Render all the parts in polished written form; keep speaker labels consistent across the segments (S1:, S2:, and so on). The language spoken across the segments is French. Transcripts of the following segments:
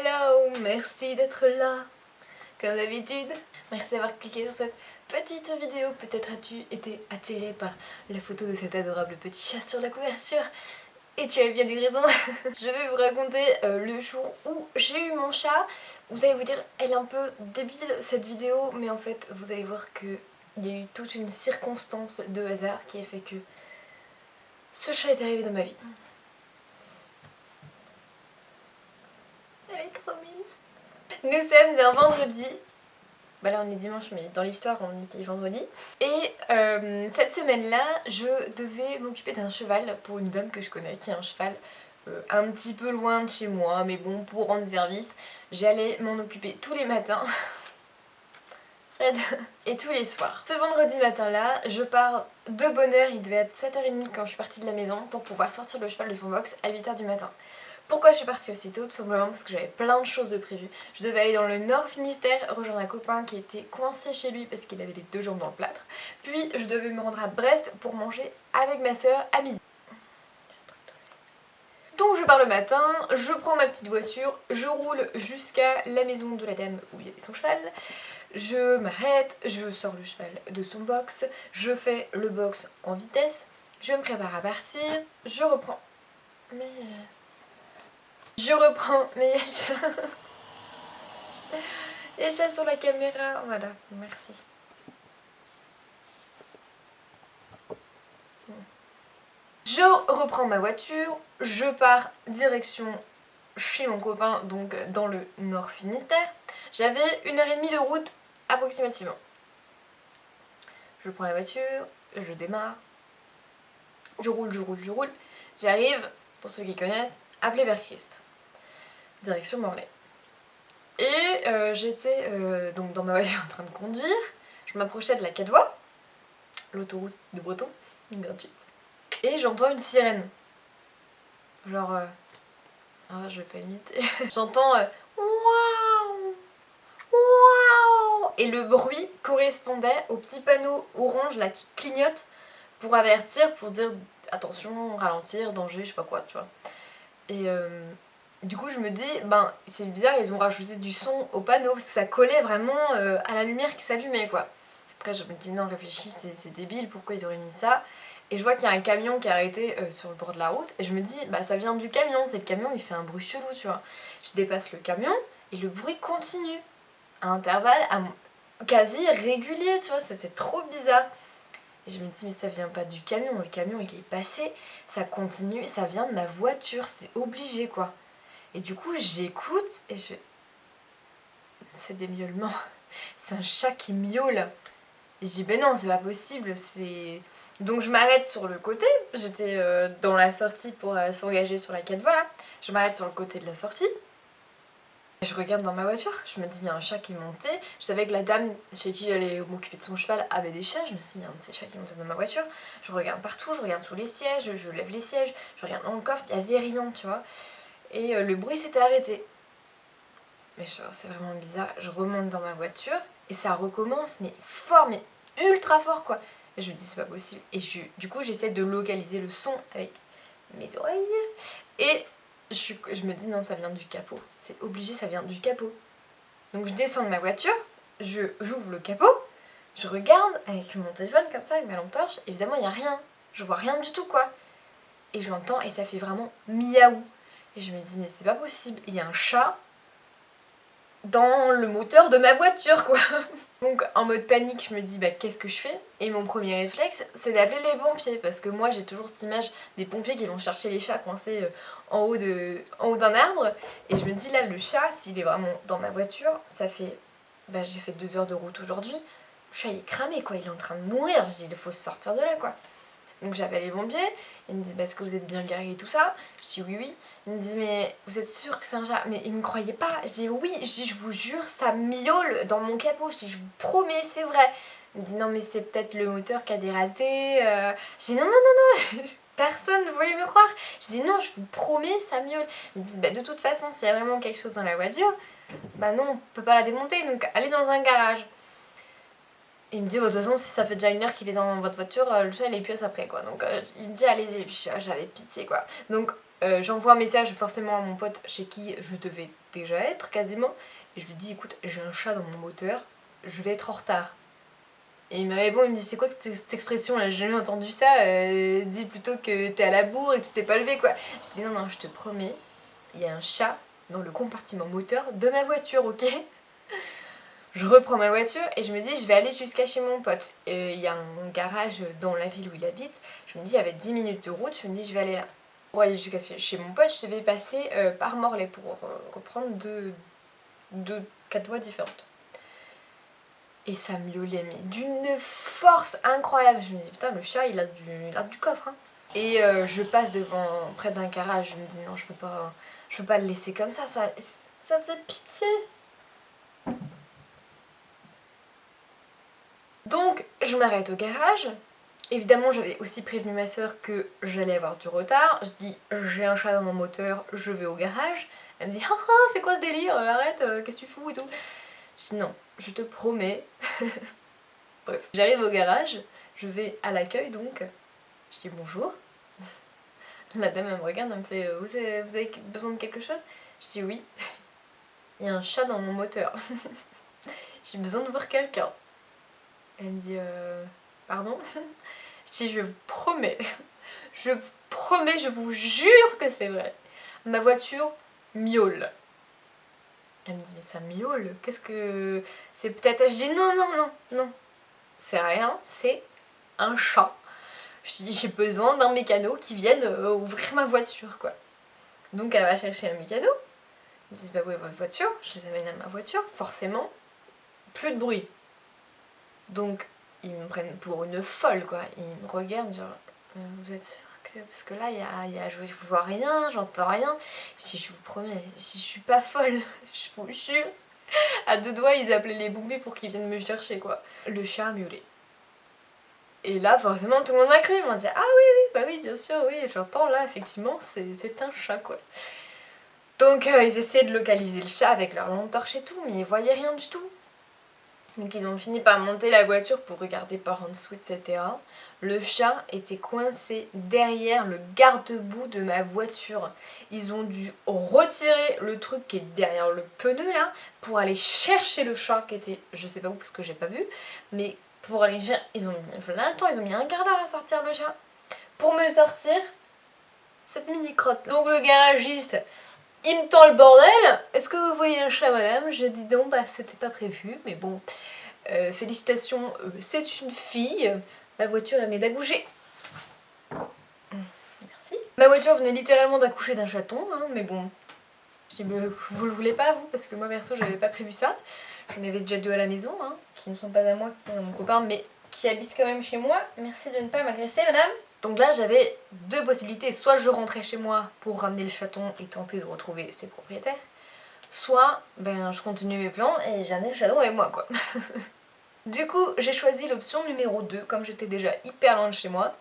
S1: hello, merci d'être là, comme d'habitude. Merci d'avoir cliqué sur cette petite vidéo. Peut-être as-tu été attiré par la photo de cet adorable petit chat sur la couverture. Et tu as bien eu raison. Je vais vous raconter le jour où j'ai eu mon chat. Vous allez vous dire, elle est un peu débile cette vidéo, mais en fait vous allez voir qu'il y a eu toute une circonstance de hasard qui a fait que ce chat est arrivé dans ma vie. Elle est trop mise. Nous sommes un vendredi. Bah là on est dimanche, mais dans l'histoire on était vendredi. Et cette semaine-là, je devais m'occuper d'un cheval pour une dame que je connais, qui a un cheval un petit peu loin de chez moi. Mais bon, pour rendre service, j'allais m'en occuper tous les matins. Fred. Et tous les soirs. Ce vendredi matin-là, je pars de bonne heure. Il devait être 7h30 quand je suis partie de la maison pour pouvoir sortir le cheval de son box à 8h du matin. Pourquoi je suis partie aussitôt? Tout simplement parce que j'avais plein de choses de prévues. Je devais aller dans le Nord Finistère, rejoindre un copain qui était coincé chez lui parce qu'il avait les 2 jambes dans le plâtre. Puis je devais me rendre à Brest pour manger avec ma soeur à midi. Donc je pars le matin, je prends ma petite voiture, je roule jusqu'à la maison de la dame où il y avait son cheval. Je m'arrête, je sors le cheval de son box, je fais le box en vitesse, je me prépare à partir, je reprends... Mais il y a le chat. Il y a le chat sur la caméra. Voilà, merci. Je reprends ma voiture, je pars direction chez mon copain, donc dans le Nord Finistère. J'avais 1h30 de route approximativement. Je prends la voiture, je démarre, je roule. J'arrive, pour ceux qui connaissent, à Pleyber-Christ, direction Morlaix. Et j'étais donc dans ma voiture en train de conduire, je m'approchais de la 4 voies, l'autoroute de Breton, gratuite, et j'entends une sirène. Genre, ah, je vais pas imiter. J'entends waouh, waouh, et le bruit correspondait au petit panneau orange là qui clignote pour avertir, pour dire attention, ralentir, danger, je sais pas quoi, tu vois. Et du coup je me dis, ben c'est bizarre, ils ont rajouté du son au panneau, ça collait vraiment à la lumière qui s'allumait quoi. Après je me dis non, réfléchis, c'est débile, pourquoi ils auraient mis ça? Et je vois qu'il y a un camion qui est arrêté sur le bord de la route, et je me dis, bah ça vient du camion, c'est le camion, il fait un bruit chelou, tu vois. Je dépasse le camion, et le bruit continue, à intervalles quasi réguliers, tu vois, c'était trop bizarre. Et je me dis mais ça vient pas du camion, le camion il est passé, ça continue, ça vient de ma voiture, c'est obligé quoi. Et du coup j'écoute et c'est des miaulements, c'est un chat qui miaule. Et je dis ben non c'est pas possible, c'est... Donc je m'arrête sur le côté, j'étais dans la sortie pour s'engager sur la 4 voies là. Je m'arrête sur le côté de la sortie. Je regarde dans ma voiture, je me dis il y a un chat qui est monté. Je savais que la dame chez qui j'allais m'occuper de son cheval avait des chats. Je me suis dit il y a un de ces chats qui est monté dans ma voiture. Je regarde partout, je regarde sous les sièges, je lève les sièges, je regarde dans le coffre, il n'y avait rien, tu vois. Et le bruit s'était arrêté. Mais c'est vraiment bizarre. Je remonte dans ma voiture et ça recommence, mais fort, mais ultra fort quoi. Et je me dis c'est pas possible. Et du coup j'essaie de localiser le son avec mes oreilles. Et je me dis non ça vient du capot, c'est obligé ça vient du capot. Donc je descends de ma voiture, j'ouvre le capot, je regarde avec mon téléphone comme ça, avec ma lampe torche, évidemment il n'y a rien, je vois rien du tout quoi. Et je l'entends et ça fait vraiment miaou. Et je me dis mais c'est pas possible, il y a un chat dans le moteur de ma voiture quoi. Donc en mode panique je me dis bah qu'est-ce que je fais? Et mon premier réflexe c'est d'appeler les pompiers parce que moi j'ai toujours cette image des pompiers qui vont chercher les chats coincés en haut d'un arbre. Et je me dis là le chat s'il est vraiment dans ma voiture ça fait... Bah j'ai fait 2 heures de route aujourd'hui. Le chat il est cramé quoi, il est en train de mourir. Je dis il faut sortir de là quoi. Donc j'appelle les pompiers, ils me disent bah, est-ce que vous êtes bien garé et tout ça? Je dis oui. Ils me disent mais vous êtes sûr que c'est un chat? Mais ils me croyaient pas. Je dis oui, je vous jure ça miaule dans mon capot. Je dis je vous promets c'est vrai. Ils me disent non mais c'est peut-être le moteur qui a dératé. Je dis non. Personne ne voulait me croire. Je dis non je vous promets ça miaule. Ils me disent bah de toute façon s'il y a vraiment quelque chose dans la voiture, bah non on peut pas la démonter donc allez dans un garage. Et il me dit, bah, de toute façon, si ça fait déjà 1 heure qu'il est dans votre voiture, le chat il est plus à sa près quoi. Donc il me dit, allez-y, puis j'avais pitié quoi. Donc J'envoie un message forcément à mon pote chez qui je devais déjà être quasiment. Et je lui dis écoute, j'ai un chat dans mon moteur, je vais être en retard. Et il me répond, il me dit c'est quoi cette expression là, j'ai jamais entendu ça, dis plutôt que t'es à la bourre et que tu t'es pas levé quoi. Je dis non, je te promets, il y a un chat dans le compartiment moteur de ma voiture, ok? Je reprends ma voiture et je me dis je vais aller jusqu'à chez mon pote. Il y a un garage dans la ville où il habite, je me dis il y avait 10 minutes de route, je me dis je vais aller là. Pour aller jusqu'à chez mon pote, je devais passer par Morlaix pour reprendre quatre voies différentes. Et ça miaulait mais d'une force incroyable. Je me dis putain le chat il a du coffre hein. Et je passe devant près d'un garage, je me dis non je peux pas le laisser comme ça faisait pitié. Donc je m'arrête au garage. Évidemment j'avais aussi prévenu ma soeur que j'allais avoir du retard. Je dis j'ai un chat dans mon moteur, je vais au garage. Elle me dit ah c'est quoi ce délire, arrête, qu'est-ce que tu fous et tout. Je dis non, je te promets. Bref, j'arrive au garage, je vais à l'accueil donc, je dis bonjour. La dame elle me regarde, elle me fait vous avez besoin de quelque chose? Je dis oui, il y a un chat dans mon moteur. J'ai besoin de voir quelqu'un. Elle me dit pardon? Je dis je vous promets, je vous jure que c'est vrai. Ma voiture miaule. Elle me dit mais ça miaule, qu'est-ce que... C'est peut-être... Je dis non. C'est rien, c'est un chat. Je dis j'ai besoin d'un mécano qui vienne ouvrir ma voiture quoi. Donc elle va chercher un mécano. Ils me disent bah oui votre voiture, je les amène à ma voiture, forcément plus de bruit. Donc ils me prennent pour une folle quoi. Ils me regardent genre vous êtes sûr que... Parce que là je vois rien, j'entends rien. Je dis je vous promets, si je suis pas folle, je vous jure. À deux doigts ils appelaient les pompiers pour qu'ils viennent me chercher quoi. Le chat miaulait. Et là, forcément, tout le monde m'a cru. Ils m'ont dit ah oui, bah oui, bien sûr, oui, j'entends là, effectivement, c'est un chat quoi. Donc, ils essayaient de localiser le chat avec leur lampe torche et tout, mais ils voyaient rien du tout. Donc, ils ont fini par monter la voiture pour regarder par en dessous, etc. Le chat était coincé derrière le garde-boue de ma voiture. Ils ont dû retirer le truc qui est derrière le pneu là pour aller chercher le chat qui était, je sais pas où parce que j'ai pas vu, mais pour aller chercher, ils ont mis plein de temps, ils ont mis un quart d'heure à sortir le chat. Pour me sortir cette mini crotte. Donc le garagiste, il me tend le bordel. Est-ce que vous voulez un chat madame? J'ai dit non, bah c'était pas prévu, mais bon. Félicitations, c'est une fille. La voiture elle venait d'accoucher. Merci. Ma voiture venait littéralement d'accoucher d'un chaton, hein, mais bon. Je dis mais vous le voulez pas vous? Parce que moi perso j'avais pas prévu ça. J'en avais déjà deux à la maison, hein, qui ne sont pas à moi, qui sont à mon copain, mais qui habitent quand même chez moi. Merci de ne pas m'agresser madame. Donc là j'avais deux possibilités, soit je rentrais chez moi pour ramener le chaton et tenter de retrouver ses propriétaires, soit ben je continue mes plans et j'amenais le chaton avec moi quoi. Du coup j'ai choisi l'option numéro 2, comme j'étais déjà hyper loin de chez moi,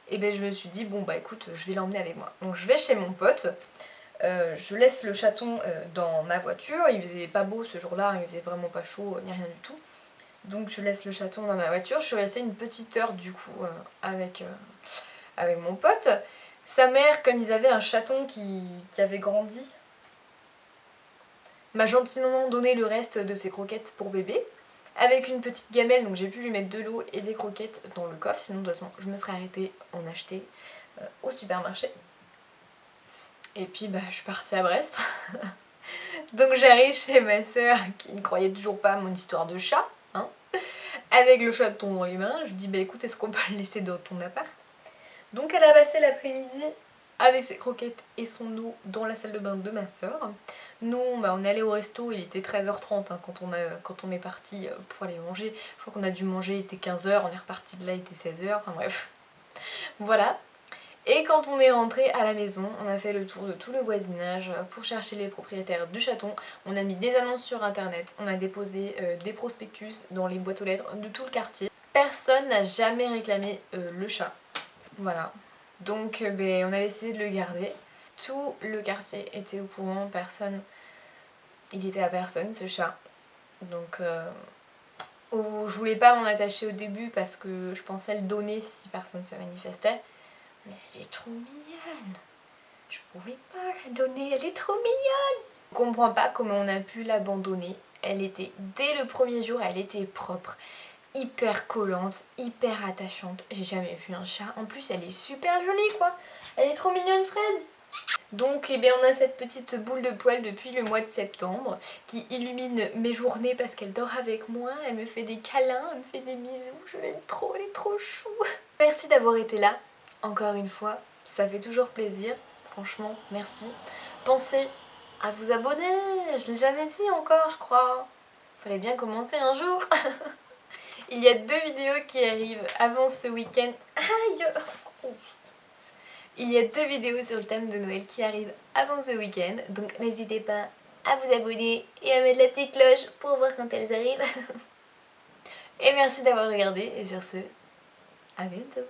S1: et ben je me suis dit bon bah écoute je vais l'emmener avec moi. Donc je vais chez mon pote, je laisse le chaton dans ma voiture, il faisait pas beau ce jour-là, il faisait vraiment pas chaud ni rien du tout. Donc je laisse le chaton dans ma voiture, je suis restée une petite heure du coup avec mon pote. Sa mère, comme ils avaient un chaton qui avait grandi, m'a gentiment donné le reste de ses croquettes pour bébé. Avec une petite gamelle, donc j'ai pu lui mettre de l'eau et des croquettes dans le coffre, sinon de toute façon je me serais arrêtée en acheter au supermarché. Et puis bah, je suis partie à Brest. Donc j'arrive chez ma soeur qui ne croyait toujours pas à mon histoire de chat, hein, avec le chaton dans les mains. Je dis bah écoute, est-ce qu'on peut le laisser dans ton appart? Donc elle a passé l'après-midi avec ses croquettes et son eau dans la salle de bain de ma soeur. Nous bah, on est allé au resto, il était 13h30 hein, quand on est parti pour aller manger. Je crois qu'on a dû manger, il était 15h, on est reparti de là, il était 16h, enfin bref. Voilà. Et quand on est rentré à la maison, on a fait le tour de tout le voisinage pour chercher les propriétaires du chaton. On a mis des annonces sur internet, on a déposé des prospectus dans les boîtes aux lettres de tout le quartier. Personne n'a jamais réclamé le chat. Voilà. Donc ben, on a décidé de le garder. Tout le quartier était au courant, personne... Il était à personne ce chat. Donc je voulais pas m'en attacher au début parce que je pensais le donner si personne se manifestait. Mais elle est trop mignonne. Je pouvais pas l'abandonner, elle est trop mignonne. Je comprends pas comment on a pu l'abandonner. Elle était, dès le premier jour, elle était propre, hyper collante, hyper attachante. J'ai jamais vu un chat. En plus, elle est super jolie quoi. Elle est trop mignonne Fred. Donc eh bien, on a cette petite boule de poil depuis le mois de septembre qui illumine mes journées parce qu'elle dort avec moi, elle me fait des câlins, elle me fait des bisous, je l'aime trop, elle est trop chou. Merci d'avoir été là, encore une fois, ça fait toujours plaisir, franchement, merci. Pensez à vous abonner, je l'ai jamais dit encore je crois, fallait bien commencer un jour. Il y a 2 vidéos qui arrivent avant ce week-end. Aïe! Il y a 2 vidéos sur le thème de Noël qui arrivent avant ce week-end, donc n'hésitez pas à vous abonner et à mettre la petite cloche pour voir quand elles arrivent. Et merci d'avoir regardé, et sur ce, à bientôt!